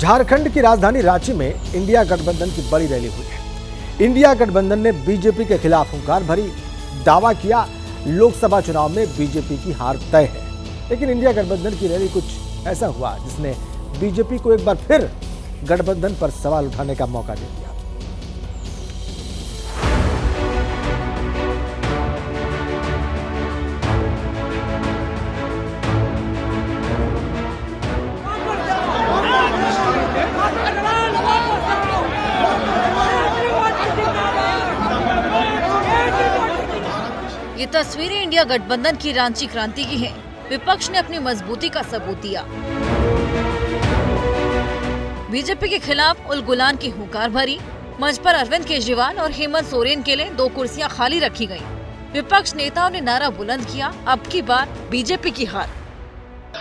झारखंड की राजधानी रांची में इंडिया गठबंधन की बड़ी रैली हुई है। इंडिया गठबंधन ने बीजेपी के खिलाफ हुंकार भरी दावा किया, लोकसभा चुनाव में बीजेपी की हार तय है। लेकिन इंडिया गठबंधन की रैली कुछ ऐसा हुआ जिसने बीजेपी को एक बार फिर गठबंधन पर सवाल उठाने का मौका दे दिया। ये तस्वीरें इंडिया गठबंधन की रांची क्रांति की हैं। विपक्ष ने अपनी मजबूती का सबूत दिया। बीजेपी के खिलाफ उल गुलान की हुंकार भरी। मंच पर अरविंद केजरीवाल और हेमंत सोरेन के लिए 2 कुर्सियां खाली रखी गईं। विपक्ष नेताओं ने नारा बुलंद किया, अब की बार बीजेपी की हार।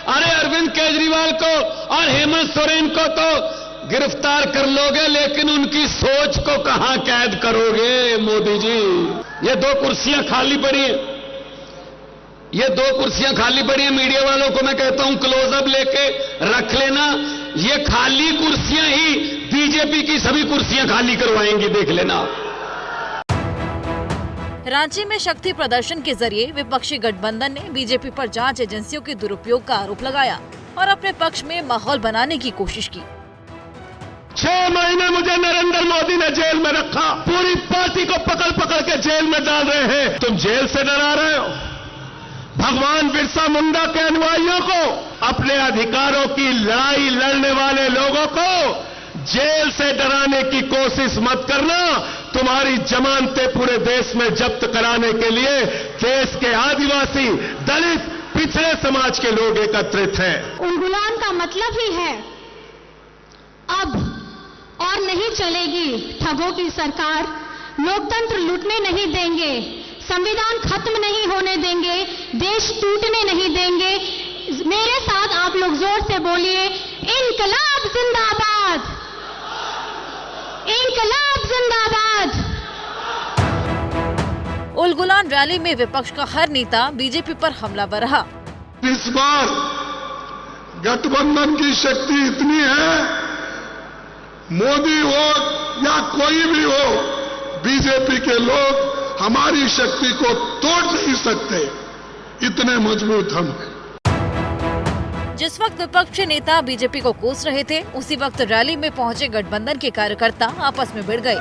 अरे अरविंद केजरीवाल को और हेमंत सोरेन को तो गिरफ्तार कर लोगे, लेकिन उनकी सोच को कहां कैद करोगे मोदी जी। ये 2 कुर्सियां खाली पड़ी हैं, ये 2 कुर्सियां खाली पड़ी हैं। मीडिया वालों को मैं कहता हूं क्लोजअप लेके रख लेना। ये खाली कुर्सियां ही बीजेपी की सभी कुर्सियां खाली करवाएंगी, देख लेना। रांची में शक्ति प्रदर्शन के जरिए विपक्षी गठबंधन ने बीजेपी पर जांच एजेंसियों के दुरुपयोग का आरोप लगाया और अपने पक्ष में माहौल बनाने की कोशिश की। 6 महीने मुझे नरेंद्र मोदी ने जेल में रखा, पूरी पार्टी को पकड़ पकड़ के जेल में डाल रहे हैं। तुम जेल से डरा रहे हो। भगवान बिरसा मुंडा के अनुयायियों को, अपने अधिकारों की लड़ाई लड़ने वाले लोगों को जेल से डराने की कोशिश मत करना। तुम्हारी जमानतें पूरे देश में जब्त कराने के लिए देश के आदिवासी, दलित, पिछड़े समाज के लोग एकत्रित हैं। उलगुलान का मतलब ही है अब और नहीं चलेगी ठगों की सरकार। लोकतंत्र लूटने नहीं देंगे, संविधान खत्म नहीं होने देंगे, देश टूटने नहीं देंगे। मेरे साथ आप लोग जोर से बोलिए, इनकलाब जिंदाबाद, इनकलाब जिंदाबाद। उल गुलान रैली में विपक्ष का हर नेता बीजेपी पर हमलावर रहा। इस बार गठबंधन की शक्ति इतनी है, मोदी हो या कोई भी हो, बीजेपी के लोग हमारी शक्ति को तोड़ नहीं सकते, इतने मजबूत हम हैं। जिस वक्त विपक्ष के नेता बीजेपी को कोस रहे थे, उसी वक्त रैली में पहुंचे गठबंधन के कार्यकर्ता आपस में भिड़ गए।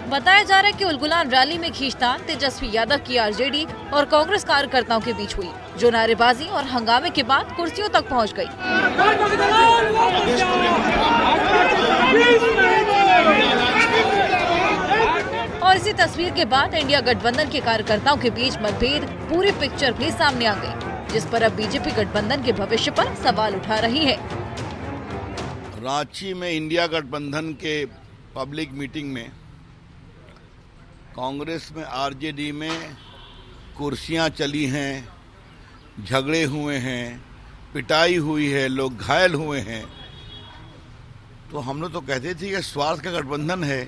बताया जा रहा है कि उलगुलान रैली में खींचतान तेजस्वी यादव की आरजेडी और कांग्रेस कार्यकर्ताओं के बीच हुई, जो नारेबाजी और हंगामे के बाद कुर्सियों तक पहुंच गई। और इसी तस्वीर के बाद इंडिया गठबंधन के कार्यकर्ताओं के बीच मतभेद, पूरी पिक्चर भी सामने आ गई, जिस पर अब बीजेपी गठबंधन के भविष्य पर सवाल उठा रही है। रांची में इंडिया गठबंधन के पब्लिक मीटिंग में कांग्रेस में, आरजेडी में कुर्सियां चली हैं, झगड़े हुए हैं, पिटाई हुई है, लोग घायल हुए हैं। तो हम लोग तो कहते थे कि स्वार्थ का गठबंधन है,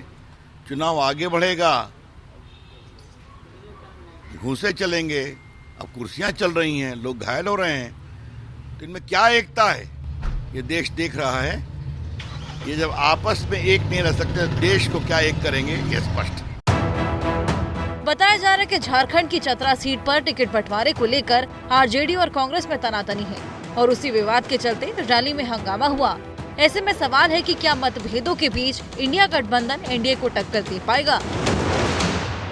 चुनाव आगे बढ़ेगा, घूंसे चलेंगे। अब कुर्सियां चल रही हैं, लोग घायल हो रहे हैं, तो इनमें क्या एकता है? ये देश देख रहा है। ये जब आपस में एक नहीं रह सकते, देश को क्या एक करेंगे, ये स्पष्ट है। बताया जा रहा है कि झारखंड की चतरा सीट पर टिकट बंटवारे को लेकर आरजेडी और कांग्रेस में तनातनी है और उसी विवाद के चलते रैली में हंगामा हुआ। ऐसे में सवाल है कि क्या मतभेदों के बीच इंडिया गठबंधन एनडीए को टक्कर दे पाएगा?